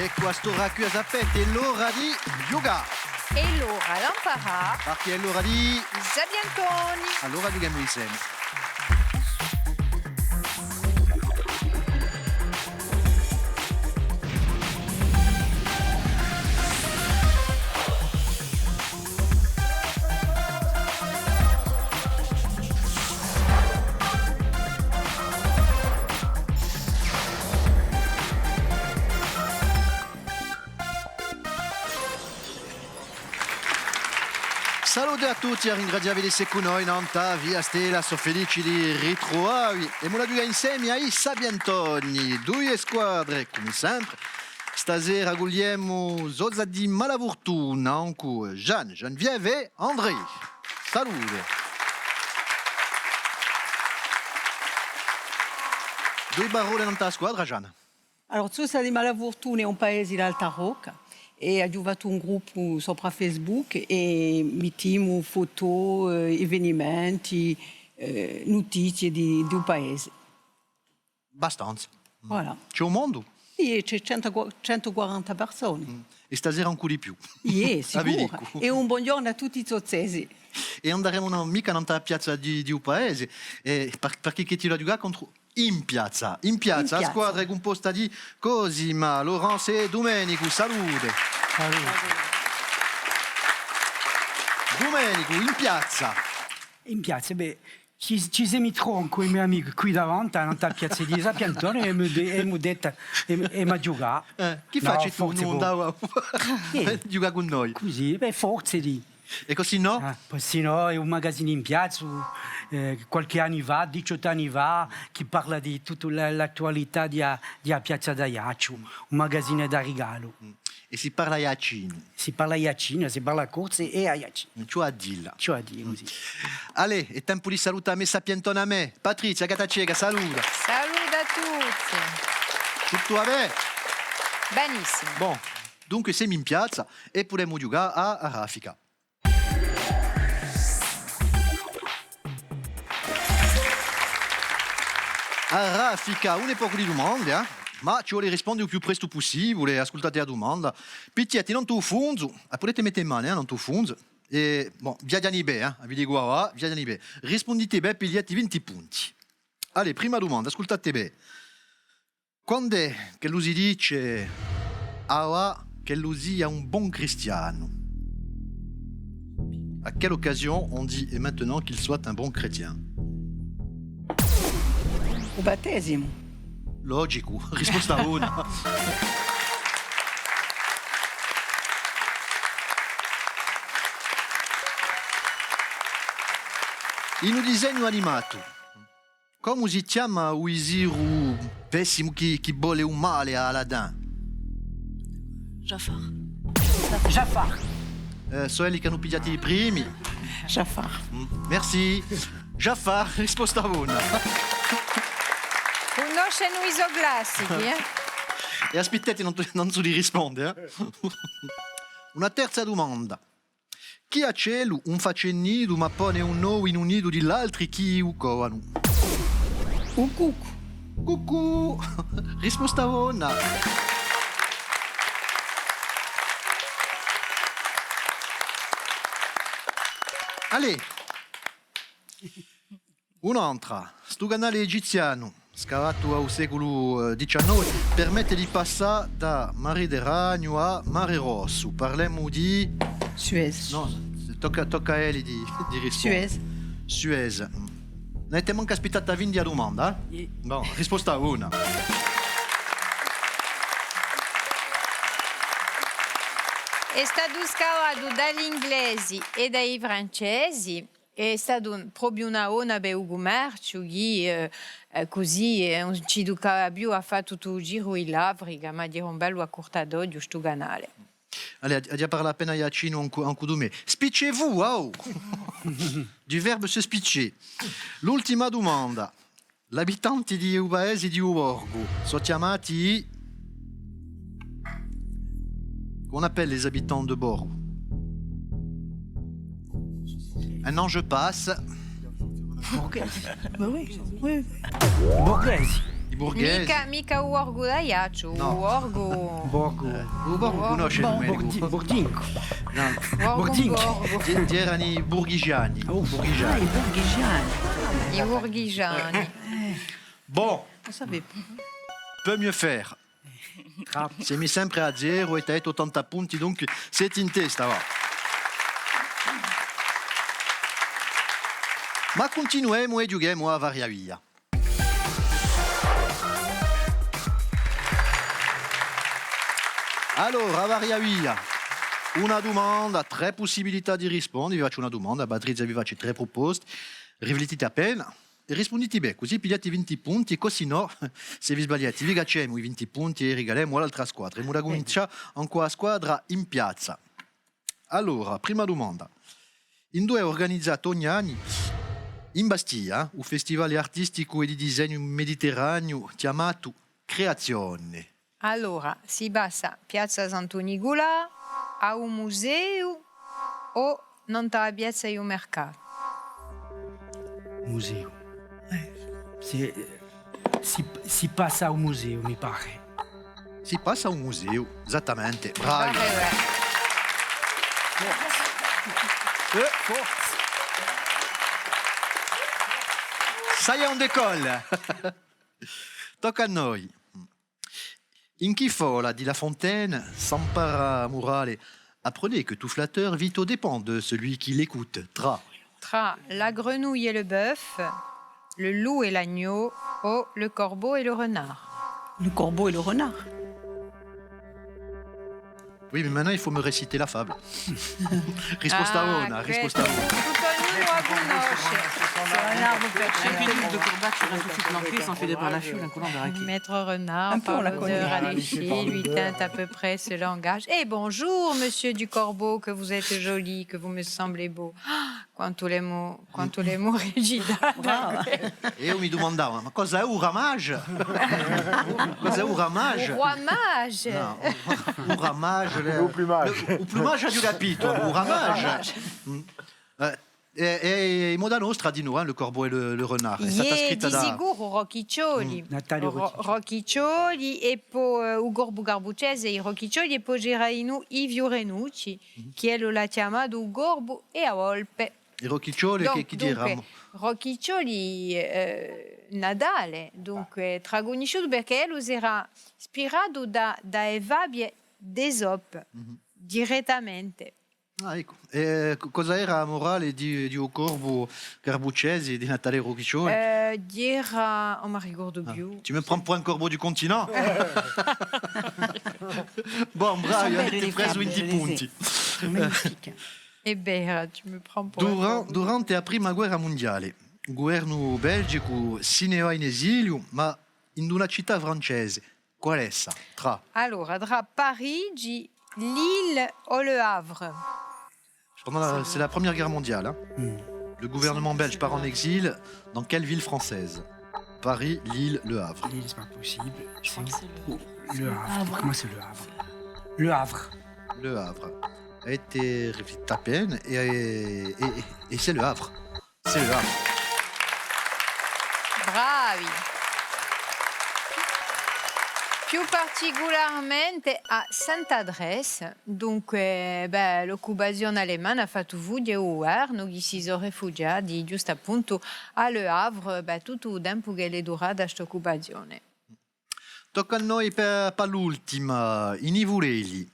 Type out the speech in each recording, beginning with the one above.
E quest'ora qui a sapete è l'ora di yoga. E l'ora l'imparà. Perché è l'ora di Zabiantoni. allora digamo insieme. Salute a tutti, ringraziamo di essere con noi, Nanta, via Stella, sono felice di ritrovarvi. E me la dico insieme ai Sabiantoni, due squadre, come sempre. Stasera gugliamo zozza di malafortuna, con Jeanne, Geneviève e André. Salute. Due barone nella squadra, Jeanne. Allora, Zozza di Malafortuna è un paese d'Alta Rocca e abbiamo fatto un gruppo sopra Facebook e mettiamo foto, avvenimenti, notizie del paese. Abbastanza. Voilà. C'è un mondo? E c'è 140 persone. E stasera un po' di più. Sicuro. E un buongiorno a tutti i zozzesi. E andremo mica nella piazza di un paese, perché che ti lo dico contro in piazza, la squadra è composta di Cosima, Laurence e Domenico. Salute. Domenico, in piazza. In piazza, ci siamo trovati con i miei amici qui davanti, nella piazza di Sabiantoni, e mi ha detto, e mi ha giocato. Chi faccio tu? Non andavo a giocare con noi. Così, forza di. E così no? Sì, no, è un magazzino in piazza, qualche anno fa, 18 anni fa, che parla di tutta l'attualità della piazza d'Ajaccio, un magazzino da regalo. E si parla Iacino. Si parla Iacino, si parla corse e Ajaccio. Ciò a dirla. Ciò a dire così. Allez, è tempo di salutare me Sapientone a me. Patrizia Gatacega, saluta. Saluto a tutti. Tutto a me? Benissimo. Bon, dunque siamo in piazza e potremo giocare a raffica. A raffica, un po' di domande, ma ci vuole rispondere il più presto possibile, ascoltate la domanda. Pittietti, non tu fondo, potete mettere in mano, non tu fondo. E, bon, via Gianibè, vi dico ora, via Gianibè. Rispondete bene, pigliate 20 punti. Allora, prima domanda, ascoltate bene. Quando è che lui si dice che lui sia un buon cristiano? À quelle occasion on dit et maintenant qu'il soit un bon chrétien? O battesimo. Logico, risposta una. In un disegno animato, come si chiama un isiru pessimo che vuole un male a Aladdin? Jafar. Sono quelli che hanno pigliato i primi. Jafar. Merci. Jafar, risposta una. Conoscono i classici, E aspettate, non so di rispondere. Una terza domanda. Chi ha cielo un face nido ma pone un no in un nido di l'altri chi ucovano? Un cucco. Cucù! Risposta una. Allez. Un'altra. Sto canale egiziano, scavato al secolo XIX, permette di passare da Mare del Ragno a Mare Rosso. Parliamo di... Suez. No, tocca a Eli di rispondere. Suez. Suez. Non avete manco aspettato a vindi a domanda? No, risposta una. È stato scavato dagli inglesi e dai francesi. È stato proprio una per il commercio, così non ci duca più a fare tutto il giro in Africa, ma di un bello accortato di questo canale. Allez, a parla appena Iacino un coup de main. Spicez-vous, wow! Du verbe se spiccer. L'ultima domanda. Gli abitanti di un paese di un borgo sono chiamati... Qu'on appelle les habitants de borgo? Un an, je passe. Borghesi. Oui, oui. Borghesi. I borghesi. Mica o orgo da Iaccio, No. o orgo... Borgo. Il borgo conosce il numerico. Bordinco. No, Borghinco. ti erano i borghigiani. Ah, Borghigiani. i borghigiani. I borghigiani. Bon, On savait pas. peut mieux faire. Siamo sempre a zero e t'hai 80 punti, donc c'est in testa, va. Ma continuiamo e giochiamo a varia via. Allora, a varia via. Una domanda, tre possibilità di rispondere. Vi faccio una domanda, Patrizia vi faccio tre proposte. Riflettete appena e rispondete bene, così pigliate 20 punti, così no, se vi sbagliate, vi cacciamo i 20 punti e regaliamo all'altra squadra. E ora comincia anche la squadra in piazza. Allora, prima domanda. In due è organizzato ogni anno in Bastia un festival artistico e di disegno mediterraneo chiamato Creazione. Allora, si passa Piazza Sant'Unigula a un museo o non ta piazza e un mercato? Museo. Si passa a un museo, mi pare. Si passa a un museo, esattamente. Bravi. Ça y est, on décolle. Tocca a noi. In chi fola di La Fontaine s'empara morale. Apprenez que tout flatteur vit aux dépens de celui qui l'écoute. Tra la grenouille et le bœuf, le loup et l'agneau, ou le corbeau et le renard. Le corbeau et le renard. Oui, mais maintenant il faut me réciter la fable. Risposta una, risposta una. Tutto ognuno a conosce. C'est un arbre perché. Chaque livre de Courbat sur un tout de suite marqué, s'enfilait par la file, un collant d'Araki. Maître Renard, Un peu, on par la l'odeur connaît. alléchée, lui teinte à peu près ce langage. Et bonjour, monsieur du Corbeau, que vous êtes joli, que vous me semblez beau. Ah, quanto le mots rigida. E io mi domandavo, ma cosa è un ramage? Cos'è un ramage? Roi mage. No, un ramage. O plumage. Un plumage ha già capito, un ramage. E in moda nostra di noi, le corbeau e le renard. È stata Ie scritta di da... sicuro Rocchiccioli. Natalia Rocchiccioli e poi Ugorbu Garbucese e Rocchiccioli e poi Gerainu Ivio Renucci, che lo la chiama Ugorbu e a Volpe. I rocchiccioli che diramo? Rocchiccioli Nadale, dunque tragonisciuto perché lo era ispirato da Evabie d'Esope direttamente. Ah, ecco. E cosa era la morale di un corvo Garbucesi e di Natale Rocchiccioli? Dire, on mi ricordo più. Tu me prends pour un corbeau du continent? Bon, bravi, avete preso 20 punti. Magnifique. E beh, tu mi prends pour Durante la prima guerra mondiale, il governo belgico se ne va in esilio, ma in una città francese. Qual è essa? Tra. Allora, tra Parigi, Lille o Le Havre. C'est la Première Guerre mondiale. Hein. Le gouvernement belge part en exil. Dans quelle ville française? Paris, Lille, Le Havre. Lille, c'est pas possible. Le Havre. Comment c'est Le Havre? Le Havre. Le Havre. A été réfléchi à peine et c'est Le Havre. C'est Le Havre. Bravi. Più particolarmente a Sant'Adresse, dunque l'occupazione alemana ha fatto fuggire no, che si sono rifugiati giusto appunto a Le Havre, tutto il tempo che è durata questa occupazione. Tocca a noi per l'ultima, in Ivureli.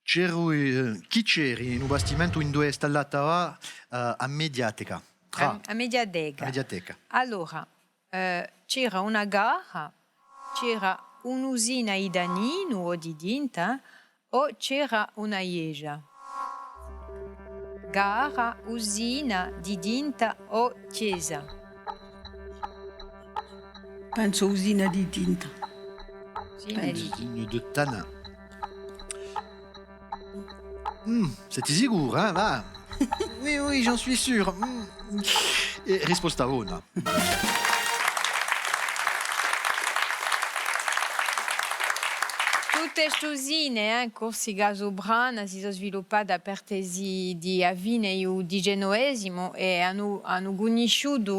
Chi c'eri in un bastimento in dove è installata a Mediateca? A Mediateca. Mediateca. Allora, c'era una gara, c'era un'usina di Danino o di Dinta o c'era una Ieja? Gara, usina di Dinta o chiesa? Penso usina di tinta. Usina di Une de Tanin. C'était sicuro, hein? Va. Oui, j'en suis sûr. E risposta una. Tutte queste usine, Corsica Sobrana, si sono sviluppate per tesi di Avine e di Genoesimo e hanno conosciuto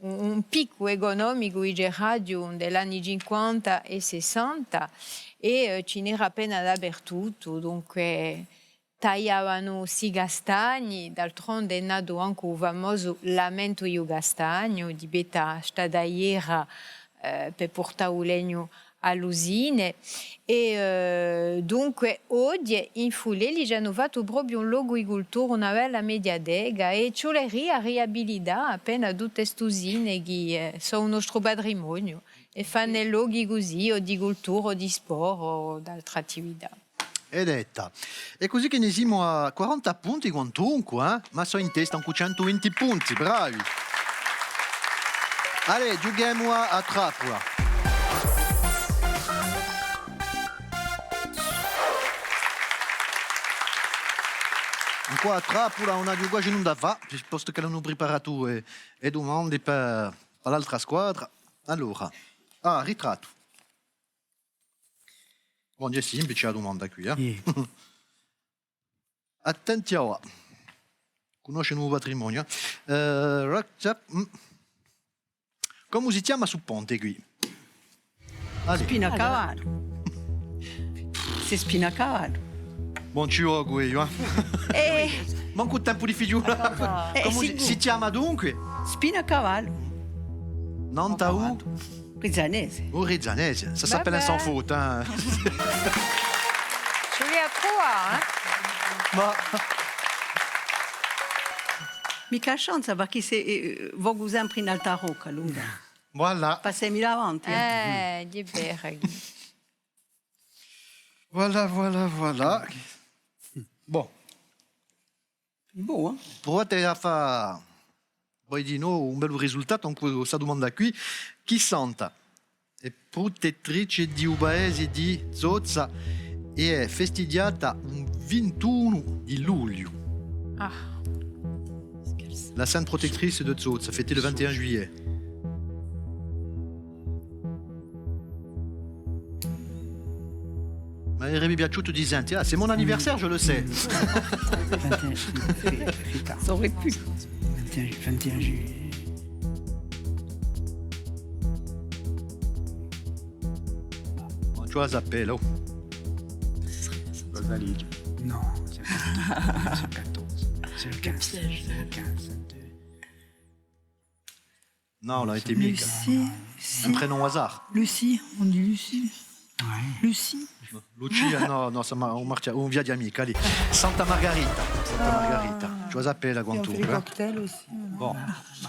un picco economico in radio degli anni 50 e 60 e ce n'era appena dappertutto, dunque tagliavano sì castagni, d'altronde è nato anche il famoso lamento io castagno di beta stadagliera per portare il legno all'usina e dunque oggi in Fuleli ci hanno fatto proprio un luogo di cultura, una bella mediadega e ci vorrei riabilitare appena tutte queste usine che sono un nostro patrimonio e fanno luoghi così o di cultura o di sport o d'altre attività. È detta. E così che ne siamo a 40 punti quantunque, ma sono in testa con 120 punti, bravi. Allez, giochiamo a trappola. Qua a trappola on a giocato non da fa, posto che l'hanno preparato e domande per l'altra squadra. Allora, ritratto. Buon, è semplice la domanda qui. Attenzione, conosce il nuovo patrimonio. Come si chiama su ponte qui? Spinacavallo. C'est spinacavallo. Buon ci gioco io. Manco tempo di figura. Come si chiama dunque? Spinacavallo. Nantaù? Rizzanese. O Rizzanese. Ça s'appelle un sans faute. Hein. Ce l'ai à quoi, Ma... Mica chance perché se voglio sempre in alta rocca, lunga. Voilà. Passemi avanti. di berghi. Voilà. Bon. Buono. Provate a fare poi di nuovo un bel risultato con questa domanda qui. Chi santa è protettrice di un paese di Zozza e è festeggiata il 21 di luglio. La sainte protectrice de Zozza, fêtée le 21 juillet. Ma il mi piaciuto di sentire. Ah, c'est mon anniversaire, je le sais. 21, Ça aurait pu. 21 juillet. Tu vois, zappé, là. Non, c'est le 14. C'est le 15. C'est le 15. Non, on a été mis. Lucie, Un prénom au hasard. Lucie, on dit Lucie. Ouais. Lucie. Lucia, no, on via di amica. Allez. Santa Margarita. Tu vois, zappé, là, Et on fait Guantou. les cocktails aussi. Bon,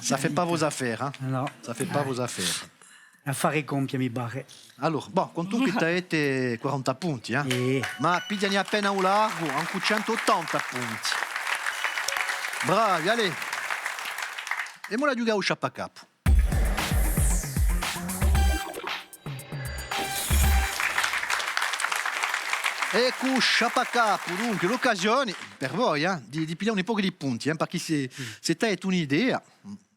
ça fait pas vos affaires, hein. No, Ça fait pas vos affaires. affari compia mi barre. Allora, bon, conto che avete 40 punti, eh? Ma pigliani appena un largo, anche 180 punti. Bravi, allez. E mo la giuga a sciappacapo. Ecco, sciappacapo, dunque, l'occasione per voi di pigliare un po' di punti, perché se avete un'idea,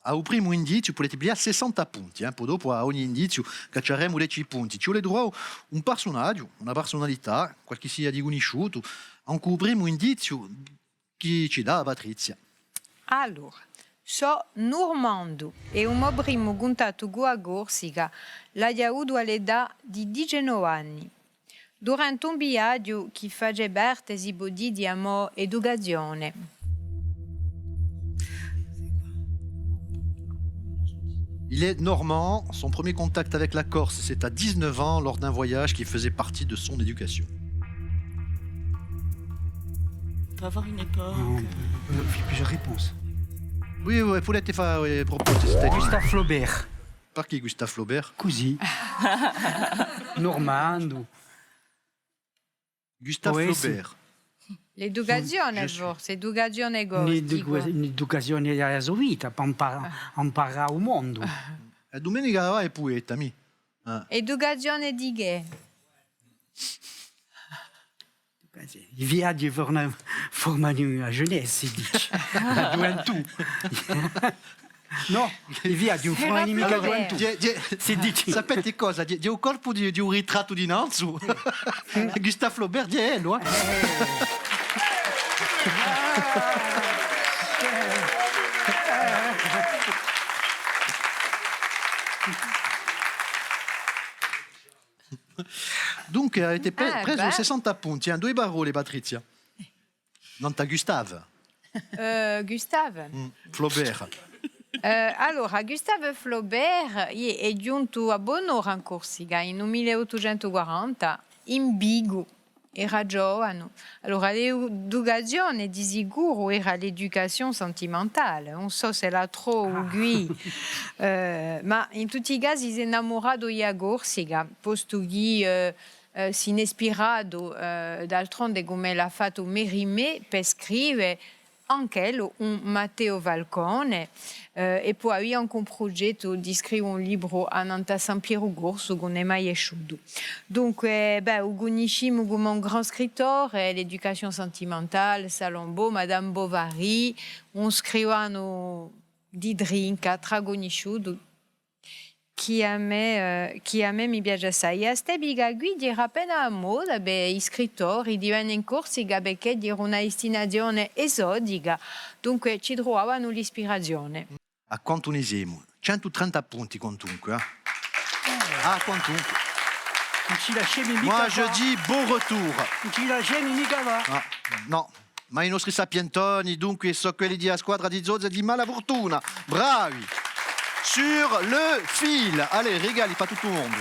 al primo indizio potete pigliare 60 punti, poi dopo a ogni indizio cacceremo 10 punti. Ci vuole trovare un personaggio, una personalità, qualche sia di conosciuto, anche il primo indizio che ci dà Patrizia. Allora, so Normando e un primo contatto con la Corsica l'ha avuto all'età di 19 anni. Durante un viaggio che faceva esibodi di amore ed educazione. Il est normand, son premier contact avec la Corse, c'est à 19 ans lors d'un voyage qui faisait partie de son éducation. Il doit avoir une époque. Non, plusieurs réponses. Oui, potete fare proposte. Gustave Flaubert. Par chi Gustave Flaubert? Così. Normando. Gustave Poesi. Flaubert. L'educazione, forse, educazione gotica. Un'educazione della sua vita, per imparare il mondo. Domenica è poeta, mi. Educazione di che? I viaggi formano la jeunesse, si dice. La gioventù. No, i viaggi formano mica la gioventù. Si dice. Sapete cosa? Di un corpo di un ritratto di Nanzu. Gustave Flaubert, di Ello. Dunque avete preso beh. 60 punti, due parole Patrizia. Non ta Gustave, Gustave. Flaubert. Allora, Gustave Flaubert è giunto a Bonora in Corsica nel 1840 in Bigu. Era giovane. Allora, l'educazione di sicuro era l'educazione sentimentale. Non so se la trovo qui, ma in tutti i casi si è innamorato di Corsica, posto che si è ispirato d'altronde come l'ha fatto Mérimée per scrivere anche lui un Matteo Falcone e poi anche un progetto di scrivere un libro a Nanta San Piero Corso che non è mai uscito. Dunque, lo conosciamo come un grande scrittore, l'educazione sentimentale, Salombo, Madame Bovary, un scrivano di Drinca, tra conosciuto, che a me mi piace assai. E a Stebiga guidi era appena a moda, i scrittori divennano in Corsica perché era una destinazione esotica, dunque ci trovavano l'ispirazione. A quanto ne siamo? 130 punti quantunque. Ah, quantunque. Non ci lasciamo mica Moi, va. je dis bon retour. Non ci lasciamo mica va. Ah, no, ma i nostri sapientoni, dunque, so quelli della squadra di Zozza di mala fortuna. Bravi! Sur le fil. Allez, régali, pas tout le monde.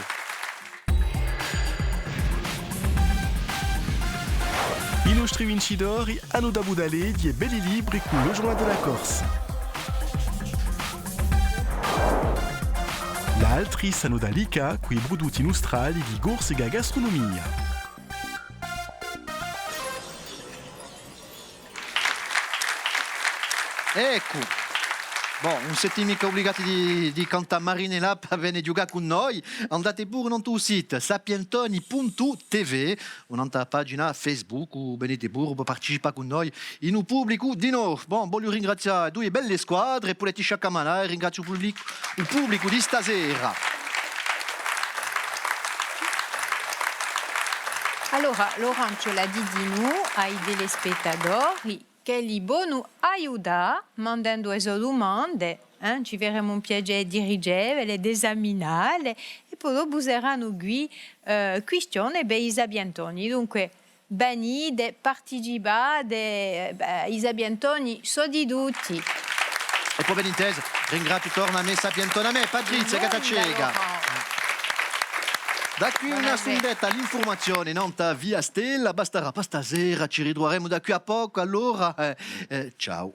I nostri vincitori hanno da Budale di belli libri con lo Journal de la Corse. Gli altri hanno da Lica con i prodotti nostrali di Corsica Gastronomia. Ecco. Bon, non siete mica obbligati di cantare Marinella per venire a giocare con noi. Andate pure nel tuo sito sapientoni.tv o nella pagina Facebook o venite pure per partecipare con noi in un pubblico di noi. Bon, voglio ringraziare due belle squadre e Polletti Sciaccamanà e ringrazio il pubblico di stasera. Allora, Laurent l'ha dit di noi ai telespettatori che li buono aiuta mandando le sue domande, ci verremo un piacere di riceverle, di esaminarle e poi dopo saranno qui questioni per i sapientoni. Dunque, venite, partecipate, i sapientoni sono di tutti. E poi ben inteso, ringrazio torna a me sapientone a me, Patrizia Catacega. Da qui una sondetta all'informazione, non via Stella, basterà per stasera, ci ritroveremo da qui a poco, allora ciao.